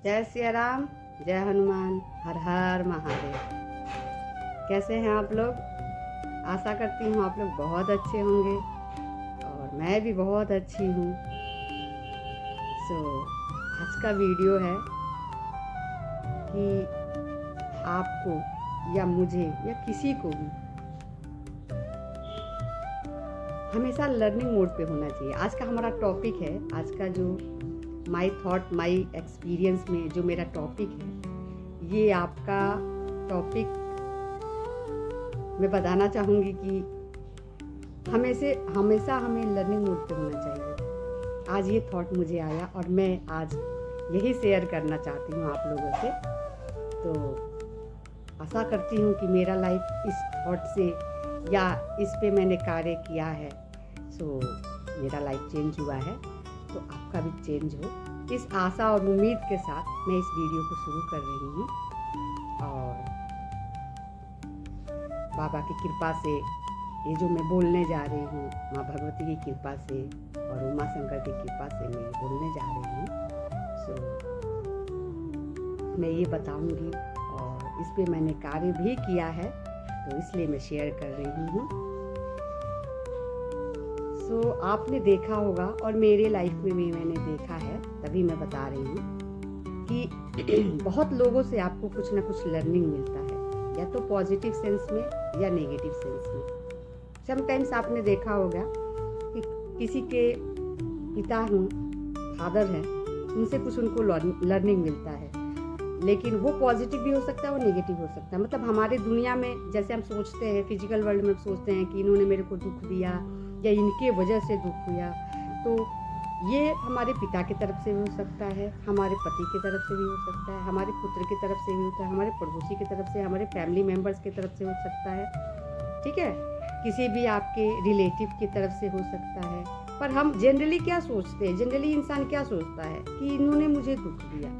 जय सिया राम, जय हनुमान, हर हर महादेव। कैसे हैं आप लोग? आशा करती हूँ आप लोग बहुत अच्छे होंगे और मैं भी बहुत अच्छी हूँ। आज का वीडियो है कि आपको या मुझे या किसी को भी हमेशा लर्निंग मोड पे होना चाहिए। आज का हमारा टॉपिक है, आज का जो माई थॉट माई एक्सपीरियंस में जो मेरा टॉपिक है, ये आपका टॉपिक मैं बताना चाहूँगी कि हमेशा हमें लर्निंग मोड पे होना चाहिए। आज ये थॉट मुझे आया और मैं आज यही शेयर करना चाहती हूँ आप लोगों से। तो आशा करती हूँ कि मेरा लाइफ इस थॉट से या इस पे मैंने कार्य किया है, मेरा लाइफ चेंज हुआ है, तो आपका भी चेंज हो। इस आशा और उम्मीद के साथ मैं इस वीडियो को शुरू कर रही हूँ और बाबा की कृपा से ये जो मैं बोलने जा रही हूँ, माँ भगवती की कृपा से और उमा शंकर की कृपा से मैं बोलने जा रही हूँ। मैं ये बताऊंगी और इस पे मैंने कार्य भी किया है, तो इसलिए मैं शेयर कर रही हूँ। आपने देखा होगा और मेरे लाइफ में भी मैंने देखा है, तभी मैं बता रही हूँ कि बहुत लोगों से आपको कुछ ना कुछ लर्निंग मिलता है, या तो पॉजिटिव सेंस में या नेगेटिव सेंस में। समटाइम्स आपने देखा होगा कि किसी के पिता हों, फादर हैं, उनसे कुछ उनको लर्निंग मिलता है, लेकिन वो पॉजिटिव भी हो सकता है, वो नेगेटिव हो सकता है। मतलब हमारे दुनिया में जैसे हम सोचते हैं, फिजिकल वर्ल्ड में सोचते हैं कि इन्होंने मेरे को दुख दिया या इनके वजह से दुख हुआ, तो ये हमारे पिता की तरफ से भी हो सकता है, हमारे पति की तरफ से भी हो सकता है, हमारे पुत्र की तरफ से भी होता है, हमारे पड़ोसी की तरफ से, हमारे फैमिली मेम्बर्स की तरफ से हो सकता है, ठीक है, किसी भी आपके रिलेटिव की तरफ से हो सकता है। पर हम जनरली क्या सोचते हैं, जनरली इंसान क्या सोचता है कि इन्होंने मुझे दुख दिया।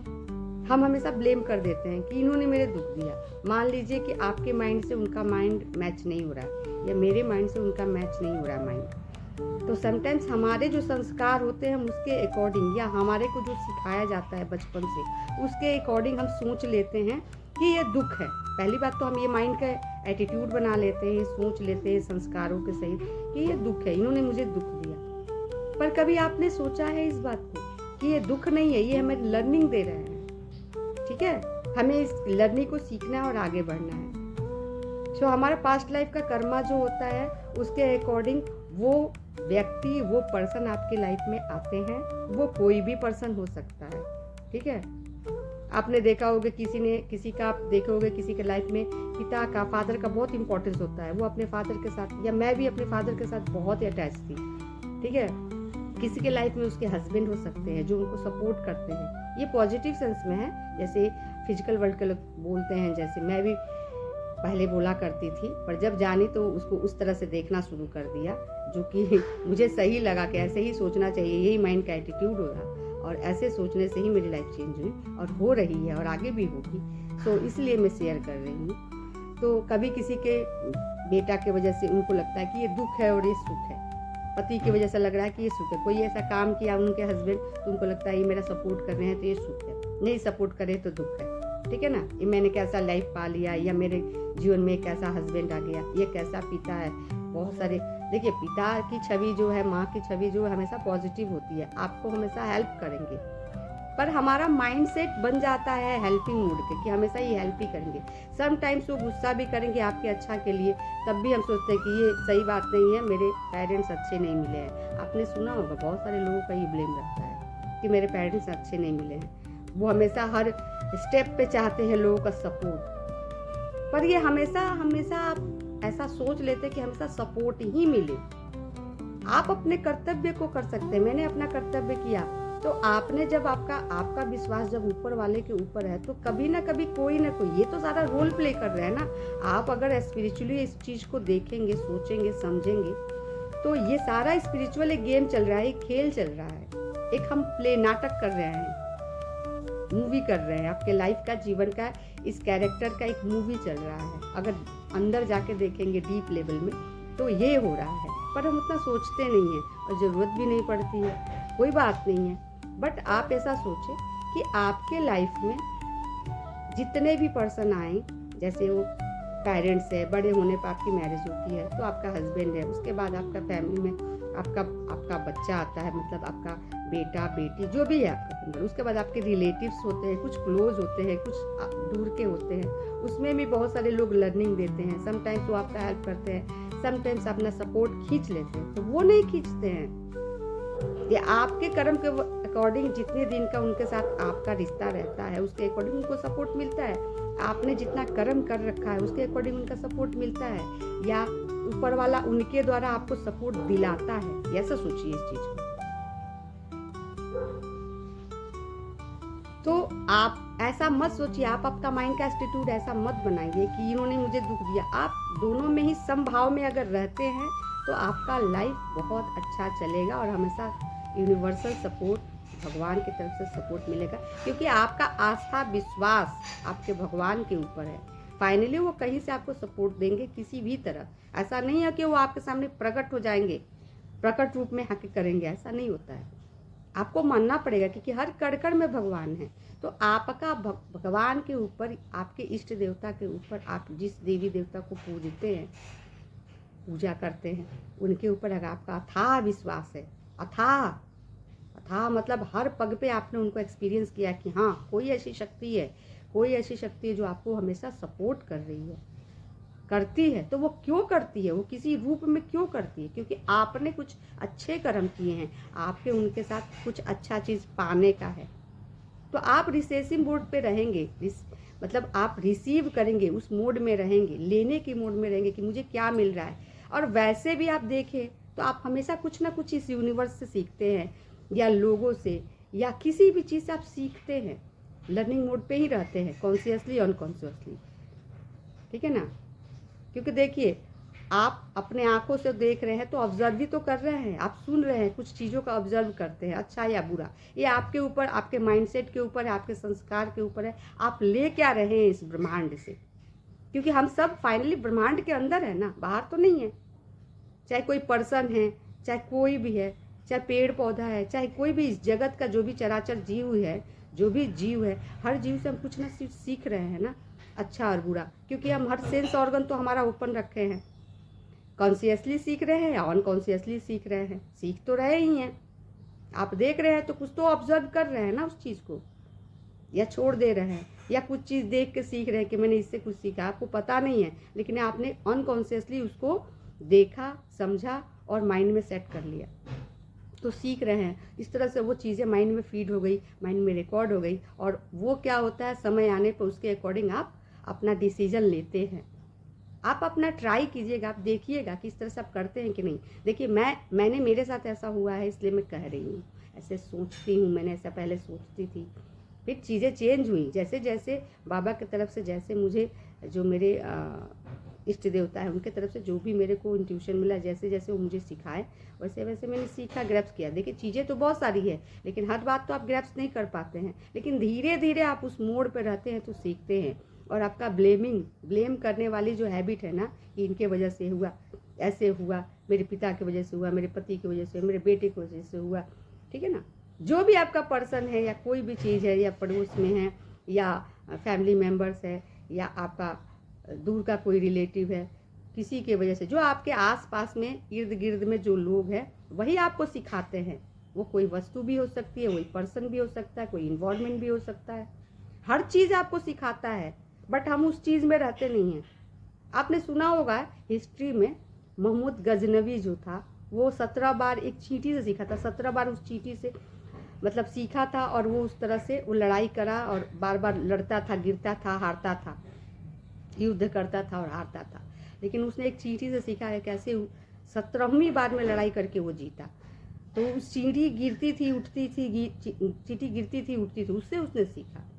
हम हमेशा ब्लेम कर देते हैं कि इन्होंने मेरे दुख दिया। मान लीजिए कि आपके माइंड से उनका माइंड मैच नहीं हो रहा है, या मेरे माइंड से उनका मैच नहीं हो रहा है माइंड, तो समटाइम्स हमारे जो संस्कार होते हैं उसके अकॉर्डिंग, या हमारे को जो सिखाया जाता है बचपन से, उसके अकॉर्डिंग हम सोच लेते हैं कि ये दुख है। पहली बात तो हम ये माइंड का एटीट्यूड बना लेते हैं, सोच लेते हैं संस्कारों के सहित कि ये दुख है, इन्होंने मुझे दुख दिया। पर कभी आपने सोचा है इस बात को कि ये दुख नहीं है, ये हमें लर्निंग दे रहे हैं, ठीक है, हमें इस लर्निंग को सीखना है और आगे बढ़ना है। हमारा पास्ट लाइफ का कर्मा जो होता है, उसके अकॉर्डिंग वो व्यक्ति, वो पर्सन आपके लाइफ में आते हैं। वो कोई भी पर्सन हो सकता है, ठीक है। आपने देखा होगा किसी का आप देखे होगे, किसी के लाइफ में पिता का, फादर का बहुत इंपॉर्टेंस होता है। वो अपने फादर के साथ, या मैं भी अपने फादर के साथ बहुत ही अटैच थी, ठीक है। किसी के लाइफ में उसके हस्बैंड हो सकते हैं जो उनको सपोर्ट करते हैं, ये पॉजिटिव सेंस में है। जैसे फिजिकल वर्ल्ड के लोग बोलते हैं, जैसे मैं भी पहले बोला करती थी, पर जब जानी तो उसको उस तरह से देखना शुरू कर दिया, जो कि मुझे सही लगा कि ऐसे ही सोचना चाहिए, यही माइंड का एटीट्यूड होगा, और ऐसे सोचने से ही मेरी लाइफ चेंज हुई और हो रही है और आगे भी होगी। इसलिए मैं शेयर कर रही हूँ। तो कभी किसी के बेटा के वजह से उनको लगता है कि ये दुख है और ये सुख है, पति की वजह से लग रहा है कि ये सुख है। कोई ऐसा काम किया उनके हस्बैंड, तो उनको लगता है ये मेरा सपोर्ट कर रहे हैं तो ये सुख है, नहीं सपोर्ट करे तो दुख है, ठीक है ना। ये मैंने कैसा लाइफ पा लिया, या मेरे जीवन में कैसा हस्बैंड आ गया, ये कैसा पिता है। बहुत सारे देखिए, पिता की छवि जो है, माँ की छवि जो है, हमेशा पॉजिटिव होती है, आपको हमेशा हेल्प करेंगे। पर हमारा माइंड सेट बन जाता है हेल्पिंग मूड के, कि हमेशा ये हेल्प ही करेंगे। समटाइम्स वो गुस्सा भी करेंगे आपके अच्छा के लिए, तब भी हम सोचते हैं कि ये सही बात नहीं है, मेरे पेरेंट्स अच्छे नहीं मिले हैं। आपने सुना होगा बहुत सारे लोगों का ये ब्लेम रहता है कि मेरे पेरेंट्स अच्छे नहीं मिले हैं। वो हमेशा हर स्टेप पे चाहते हैं लोगों का सपोर्ट, पर ये हमेशा आप ऐसा सोच लेते कि हमेशा सपोर्ट ही मिले। आप अपने कर्तव्य को कर सकते हैं। मैंने अपना कर्तव्य किया, तो आपने जब आपका विश्वास जब ऊपर वाले के ऊपर है, तो कभी ना कभी कोई ना कोई, ये तो सारा रोल प्ले कर रहा है ना। आप अगर स्पिरिचुअली इस चीज को देखेंगे, सोचेंगे, समझेंगे, तो ये सारा स्पिरिचुअल एक गेम चल रहा है, एक खेल चल रहा है, एक हम प्ले नाटक कर रहे हैं, मूवी कर रहे हैं। आपके लाइफ का, जीवन का, इस कैरेक्टर का एक मूवी चल रहा है। अगर अंदर जाके देखेंगे डीप लेवल में, तो ये हो रहा है, पर हम उतना सोचते नहीं है और ज़रूरत भी नहीं पड़ती है, कोई बात नहीं है। बट आप ऐसा सोचें कि आपके लाइफ में जितने भी पर्सन आए, जैसे वो पेरेंट्स है, बड़े होने पर आपकी मैरिज होती है तो आपका हस्बैंड है, उसके बाद आपका फैमिली में आपका बच्चा आता है, मतलब आपका बेटा बेटी जो भी है आपका फैमिली, उसके बाद आपके रिलेटिव्स होते हैं, कुछ क्लोज होते हैं, कुछ दूर के होते हैं, उसमें भी बहुत सारे लोग लर्निंग देते हैं। समटाइम्स वो आपका हेल्प करते हैं, समटाइम्स अपना सपोर्ट खींच लेते हैं, तो वो नहीं खींचते हैं। ये आपके कर्म के अकॉर्डिंग जितने दिन का उनके साथ आपका रिश्ता रहता है उसके अकॉर्डिंग उनको सपोर्ट मिलता है। आपने जितना कर्म कर रखा है उसके अकॉर्डिंग उनका सपोर्ट मिलता है, या ऊपर वाला उनके द्वारा आपको सपोर्ट दिलाता है। ऐसा सोचिए इस चीज को। तो आप ऐसा मत सोचिए, आप आपका माइंड का एटीट्यूड ऐसा मत बनाइए कि इन्होंने मुझे दुख दिया। आप दोनों में ही समभाव में अगर रहते हैं तो आपका लाइफ बहुत अच्छा चलेगा और हमेशा यूनिवर्सल सपोर्ट, भगवान की तरफ से सपोर्ट मिलेगा, क्योंकि आपका आस्था विश्वास आपके भगवान के ऊपर है। फाइनली वो कहीं से आपको सपोर्ट देंगे किसी भी तरह। ऐसा नहीं है कि वो आपके सामने प्रकट हो जाएंगे, प्रकट रूप में आके करेंगे, ऐसा नहीं होता है। आपको मानना पड़ेगा क्योंकि हर कड़ में भगवान है। तो आपका भगवान के ऊपर, आपके इष्ट देवता के ऊपर, आप जिस देवी देवता को पूजते हैं, पूजा करते हैं, उनके ऊपर अगर आपका अथाह विश्वास है, अथाह मतलब हर पग पे आपने उनको एक्सपीरियंस किया कि हाँ कोई ऐसी शक्ति है, कोई ऐसी शक्ति है जो आपको हमेशा सपोर्ट कर रही है, करती है। तो वो क्यों करती है, वो किसी रूप में क्यों करती है? क्योंकि आपने कुछ अच्छे कर्म किए हैं, आपके उनके साथ कुछ अच्छा चीज़ पाने का है। तो आप रिसेसिव मोड पे रहेंगे, मतलब आप रिसीव करेंगे, उस मोड में रहेंगे, लेने के मोड में रहेंगे कि मुझे क्या मिल रहा है। और वैसे भी आप देखें तो आप हमेशा कुछ ना कुछ इस यूनिवर्स से सीखते हैं, या लोगों से, या किसी भी चीज़ से आप सीखते हैं। लर्निंग मोड पे ही रहते हैं, कॉन्शियसली अनकॉन्शियसली, ठीक है ना। क्योंकि देखिए, आप अपने आंखों से देख रहे हैं तो ऑब्जर्व भी तो कर रहे हैं, आप सुन रहे हैं, कुछ चीज़ों का ऑब्जर्व करते हैं, अच्छा या बुरा। ये आपके ऊपर, आपके माइंडसेट के ऊपर है, आपके संस्कार के ऊपर है, आप ले क्या रहे हैं इस ब्रह्मांड से। क्योंकि हम सब फाइनली ब्रह्मांड के अंदर है ना, बाहर तो नहीं है। चाहे कोई पर्सन है, चाहे कोई भी है, चाहे पेड़ पौधा है, चाहे कोई भी इस जगत का जो भी चराचर जीव है, जो भी जीव है, हर जीव से हम कुछ ना सीख रहे हैं ना, अच्छा और बुरा। क्योंकि हम हर सेंस ऑर्गन तो हमारा ओपन रखे हैं। कॉन्शियसली सीख रहे हैं या अनकॉन्शियसली सीख रहे हैं, सीख तो रहे ही हैं। आप देख रहे हैं तो कुछ तो ऑब्जर्व कर रहे हैं ना उस चीज़ को, या छोड़ दे रहे हैं, या कुछ चीज़ देख के सीख रहे हैं कि मैंने इससे कुछ सीखा, आपको पता नहीं है, लेकिन आपने अनकॉन्शियसली उसको देखा, समझा और माइंड में सेट कर लिया, तो सीख रहे हैं। इस तरह से वो चीज़ें माइंड में फीड हो गई, माइंड में रिकॉर्ड हो गई, और वो क्या होता है, समय आने पर उसके अकॉर्डिंग आप अपना डिसीजन लेते हैं। आप अपना ट्राई कीजिएगा, आप देखिएगा कि इस तरह से आप करते हैं कि नहीं। देखिए, मैंने मेरे साथ ऐसा हुआ है, इसलिए मैं कह रही हूँ। ऐसे सोचती हूँ, मैंने ऐसा पहले सोचती थी, फिर चीज़ें चेंज हुई। जैसे जैसे बाबा की तरफ से, जैसे मुझे जो मेरे इष्ट देवता है उनके तरफ से जो भी मेरे को इंट्यूशन मिला, जैसे जैसे वो मुझे सिखाए, वैसे वैसे मैंने सीखा, ग्रैप्स किया। देखिए, चीज़ें तो बहुत सारी है, लेकिन हर बात तो आप ग्रैप्स नहीं कर पाते हैं, लेकिन धीरे धीरे आप उस मोड़ पर रहते हैं तो सीखते हैं। और आपका ब्लेम करने वाली जो हैबिट है ना, कि इनके वजह से हुआ, ऐसे हुआ, मेरे पिता की वजह से हुआ, मेरे पति की वजह से, मेरे बेटे की वजह से हुआ, ठीक है ना। जो भी आपका पर्सन है, या कोई भी चीज़ है, या पड़ोस में है, या फैमिली मेम्बर्स है, या आपका दूर का कोई रिलेटिव है, किसी के वजह से, जो आपके आसपास में इर्द गिर्द में जो लोग हैं वही आपको सिखाते हैं। वो कोई वस्तु भी हो सकती है, वही पर्सन भी हो सकता है, कोई इन्वायरमेंट भी हो सकता है, हर चीज़ आपको सिखाता है, बट हम उस चीज़ में रहते नहीं हैं। आपने सुना होगा हिस्ट्री में, महमूद गजनवी जो था, वो 17 बार एक चींटी से सीखा था, 17 बार उस चींटी से मतलब सीखा था, और वो उस तरह से वो लड़ाई करा और बार बार लड़ता था, गिरता था, हारता था, युद्ध करता था और हारता था। लेकिन उसने एक चींटी से सीखा है कैसे 17वीं बार में लड़ाई करके वो जीता। तो उस चींटी गिरती थी, उठती थी, चींटी गिरती थी, उठती थी, उससे उसने सीखा।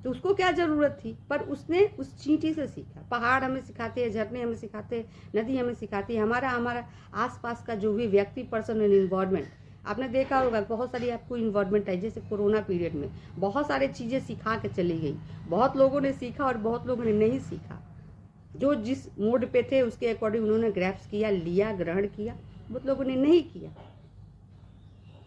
तो उसको क्या ज़रूरत थी, पर उसने उस चींटी से सीखा। पहाड़ हमें सिखाते हैं, झरने हमें सिखाते हैं, नदी हमें सिखाती है, हमारा आसपास का जो भी व्यक्ति, पर्सन एंड इन्वायरमेंट। आपने देखा होगा बहुत सारी आपको इन्वायरमेंट है, जैसे कोरोना पीरियड में बहुत सारी चीज़ें सिखा के चली गई। बहुत लोगों ने सीखा और बहुत लोगों ने नहीं सीखा। जो जिस मोड पे थे उसके अकॉर्डिंग उन्होंने ग्रैप्स किया, लिया, ग्रहण किया, बहुत लोगों ने नहीं किया।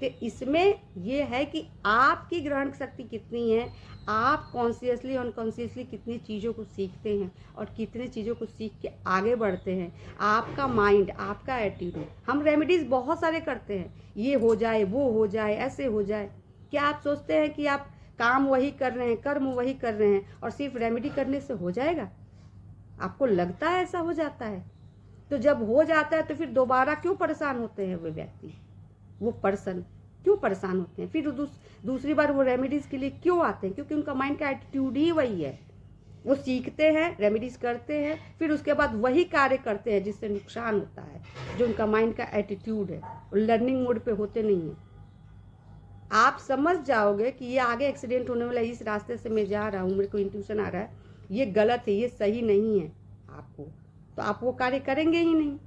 तो इसमें ये है कि आपकी ग्रहण शक्ति कितनी है, आप कॉन्शियसली अनकॉन्शियसली कितनी चीज़ों को सीखते हैं और कितनी चीज़ों को सीख के आगे बढ़ते हैं। आपका माइंड, आपका एटीट्यूड। हम रेमेडीज़ बहुत सारे करते हैं, ये हो जाए, वो हो जाए, ऐसे हो जाए। क्या आप सोचते हैं कि आप काम वही कर रहे हैं, कर्म वही कर रहे हैं और सिर्फ रेमेडी करने से हो जाएगा? आपको लगता है ऐसा हो जाता है? तो जब हो जाता है तो फिर दोबारा क्यों परेशान होते हैं वो व्यक्ति, वो पर्सन क्यों परेशान होते हैं? फिर दूसरी बार वो रेमेडीज़ के लिए क्यों आते हैं? क्योंकि उनका माइंड का एटीट्यूड ही वही है। वो सीखते हैं, रेमेडीज़ करते हैं, फिर उसके बाद वही कार्य करते हैं जिससे नुकसान होता है। जो उनका माइंड का एटीट्यूड है, वो लर्निंग मोड पे होते नहीं हैं। आप समझ जाओगे कि ये आगे एक्सीडेंट होने वाला, इस रास्ते से मैं जा रहा हूँ, मेरे को इंट्यूशन आ रहा है, ये गलत है, ये सही नहीं है आपको, तो आप वो कार्य करेंगे ही नहीं।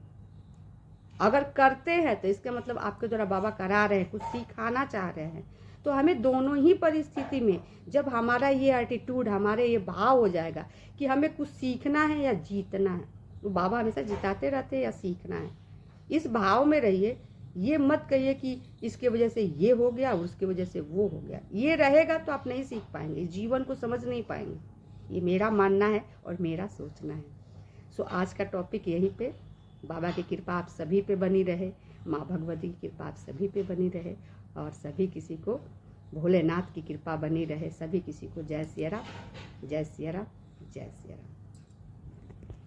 अगर करते हैं तो इसका मतलब आपके द्वारा बाबा करा रहे हैं, कुछ सिखाना चाह रहे हैं। तो हमें दोनों ही परिस्थिति में जब हमारा ये एटीट्यूड, हमारे ये भाव हो जाएगा कि हमें कुछ सीखना है या जीतना है, तो बाबा हमेशा जिताते रहते हैं या सीखना है, इस भाव में रहिए। ये मत कहिए कि इसके वजह से ये हो गया, उसकी वजह से वो हो गया। ये रहेगा तो आप नहीं सीख पाएंगे, जीवन को समझ नहीं पाएंगे। ये मेरा मानना है और मेरा सोचना है। सो आज का टॉपिक यहीं पे। बाबा की कृपा आप सभी पे बनी रहे, माँ भगवती की कृपा आप सभी पे बनी रहे और सभी किसी को भोलेनाथ की कृपा बनी रहे। सभी किसी को जय सिया राम, जय सिया राम, जय सिया राम।